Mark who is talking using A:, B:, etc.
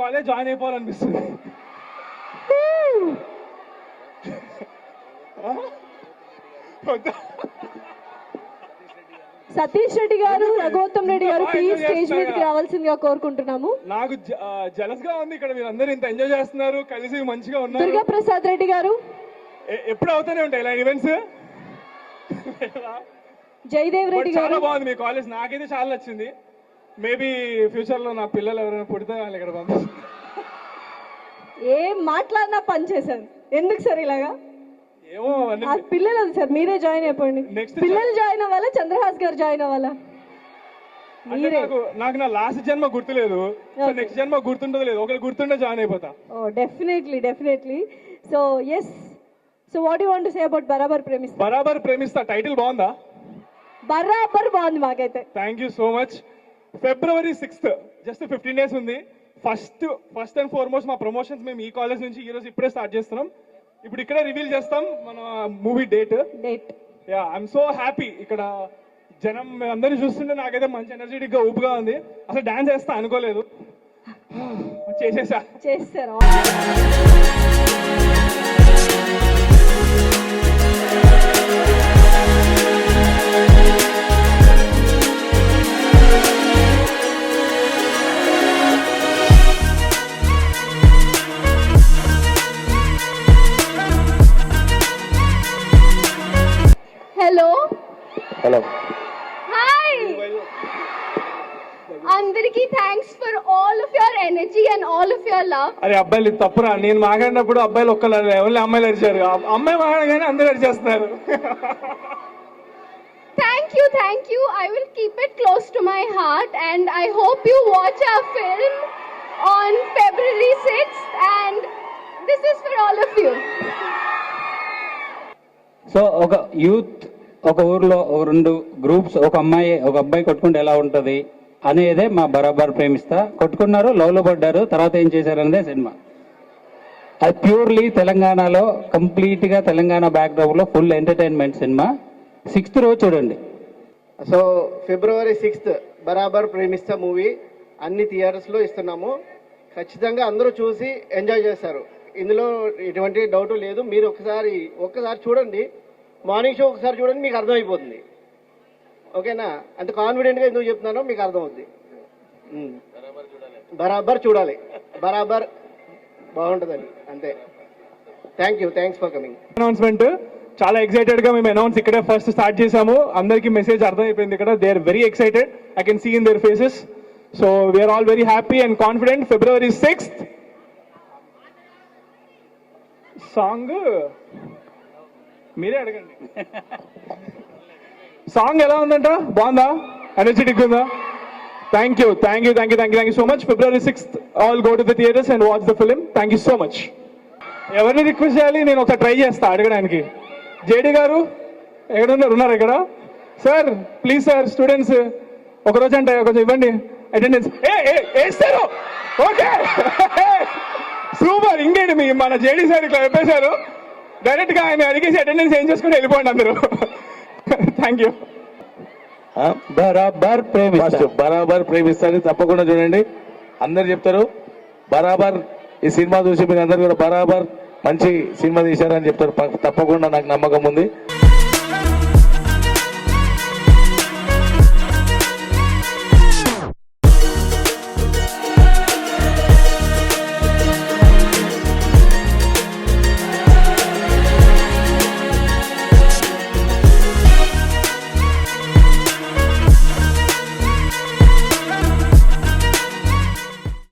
A: College join అయిపోవాలనిపిస్తుంది.
B: సతీష్ రెడ్డి గారు, రఘువంతం రెడ్డి గారు ప్లీజ్ స్టేజ్ మీదకి రావాల్సిందిగా కోరుకుంటున్నాము.
A: నాకు జలస్ గా ఉంది ఇక్కడ మీరు అందరూ ఇంత ఎంజాయ్ చేస్తున్నారు, కలిసి మంచిగా ఉన్నారు.
B: దుర్గా ప్రసాద్ రెడ్డి గారు,
A: ఎప్పుడు అవుతూనే ఉంటాయి ఇలా ఈవెంట్స్.
B: జయదేవ్ రెడ్డి గారు,
A: చాలా బాగుంది మీ కాలేజ్, నాకైతే చాలా నచ్చింది. మేబీ ఫ్యూచర్ లో నా పిల్లలు ఎవరైనా పుడితే వాళ్ళు ఇక్కడ పంపిస్తారు.
B: ఏం మాట్లాడినా పని చేశాను. ఎందుకు సార్ ఇలాగా?
A: ఏమో
B: పిల్లలు సార్, మీరే జాయిన్ అయిపోండి. పిల్లలు జాయిన్ అవ్వాలా, చంద్రహాస్ గారు జాయిన్ అవ్వాలా?
A: నాకు నా లాస్ట్ జన్మ గుర్తులేదు, నెక్స్ట్ జన్మ గుర్తుండదు లేదు, ఒకరు గుర్తుండే జాయిన్ అయిపోతా.
B: Oh definitely. So yes, so what you want to say about Barabar Premistha?
A: Barabar Premistha title బాగుందా?
B: బరాబర్ బాగుంది మాకైతే.
A: Thank you so much. February 6th just 15 days ఉంది. ఫస్ట్ అండ్ ఫార్మోస్ట్ మా ప్రమోషన్స్ మేము ఈ కాలేజ్ నుంచి ఈ రోజు ఇప్పుడే స్టార్ట్ చేస్తున్నాం. ఇప్పుడు ఇక్కడే రివీల్ చేస్తాం మన movie date. Yeah, I'm so happy. ఇక్కడ జనం అందరినీ చూస్తుంటే నాకైతే మంచి ఎనర్జెటిక్ గా ఊపుగా ఉంది. అసలు డాన్స్ చేస్తా అనుకోలేదు,
B: చేస్తారు.
C: హలో,
D: హాయ్ అందరికి. Thanks for all of your energy and all of your love.
A: అరే అబ్బాయిలు ఇది తప్పురా, నేను మాట్లాడినప్పుడు అబ్బాయిలు ఒక్కరు ఎవరు అమ్మాయిలు అరిచారు, అమ్మాయి మాట్లాడగానే అందరూ అరిచేస్తున్నారు.
D: Thank you. I will keep it close to my heart and I hope you watch our film on February 6th and this is for all of you.
C: So ఒక యూత్ ఒక ఊర్లో ఒక రెండు గ్రూప్స్, ఒక అమ్మాయి ఒక అబ్బాయి కొట్టుకుంటే ఎలా ఉంటుంది అనేదే మా బరాబర్ ప్రేమిస్తా. కొట్టుకున్నారు, లవ్లో పడ్డారు, తర్వాత ఏం చేశారనేదే సినిమా. అది ప్యూర్లీ తెలంగాణలో, కంప్లీట్గా తెలంగాణ బ్యాక్డ్రాప్లో ఫుల్ ఎంటర్టైన్మెంట్ సినిమా. 6th రోజు చూడండి.
E: సో February 6th బరాబర్ ప్రేమిస్తా మూవీ అన్ని థియేటర్స్లో ఇస్తున్నాము. ఖచ్చితంగా అందరూ చూసి ఎంజాయ్ చేస్తారు, ఇందులో ఎటువంటి డౌట్ లేదు. మీరు ఒక్కసారి చూడండి, మార్నింగ్ షో ఒకసారి చూడండి, మీకు అర్థమైపోతుంది. ఓకేనా? అంత కాన్ఫిడెంట్గా ఎందుకు చెప్తున్నానో మీకు అర్థమవుతుంది. బరాబర్ చూడాలి, బరాబర్ బాగుంటుందండి, అంతే. Thanks for coming.
A: అనౌన్స్మెంట్ చాలా ఎక్సైటెడ్ గా మేము అనౌన్స్ ఇక్కడే ఫస్ట్ స్టార్ట్ చేసాము. అందరికి మెసేజ్ అర్థమైపోయింది ఇక్కడ. They are very excited, I can see in their faces. So we're all very happy and confident. February 6th song మీరే అడగండి. సాంగ్ ఎలా ఉందంట? బాగుందా? ఎనర్జెటిక్ ఉందా? Thank you so much. February 6th all go to the theatres and watch the film. Thank you so much. ఎవరిని request చేయాలి? నేను ఒకసారి ట్రై చేస్తా అడగడానికి. జేడి గారు ఉన్నారు ఇక్కడ? సార్ ప్లీజ్ సార్, స్టూడెంట్స్ ఒకరోజు అంటే కొంచెం ఇవ్వండి అటెండెన్స్. వేస్తారు. Okay, super. ఇంకేంటి మన జేడి సార్ ఇట్లా చెప్పేశారు, డైరెక్ట్ గా ఆయన అడిగేసి అటెండెన్స్ ఏం చేసుకుని వెళ్ళిపోండి అందరూ. Thank you.
F: బరాబర్ ప్రేమిస్తారని తప్పకుండా చూడండి. అందరు చెప్తారు బరాబర్. ఈ సినిమా చూసి మీరు అందరు కూడా బరాబర్ మంచి సినిమా తీశారని చెప్తారు. తప్పకుండా నాకు నమ్మకం ఉంది.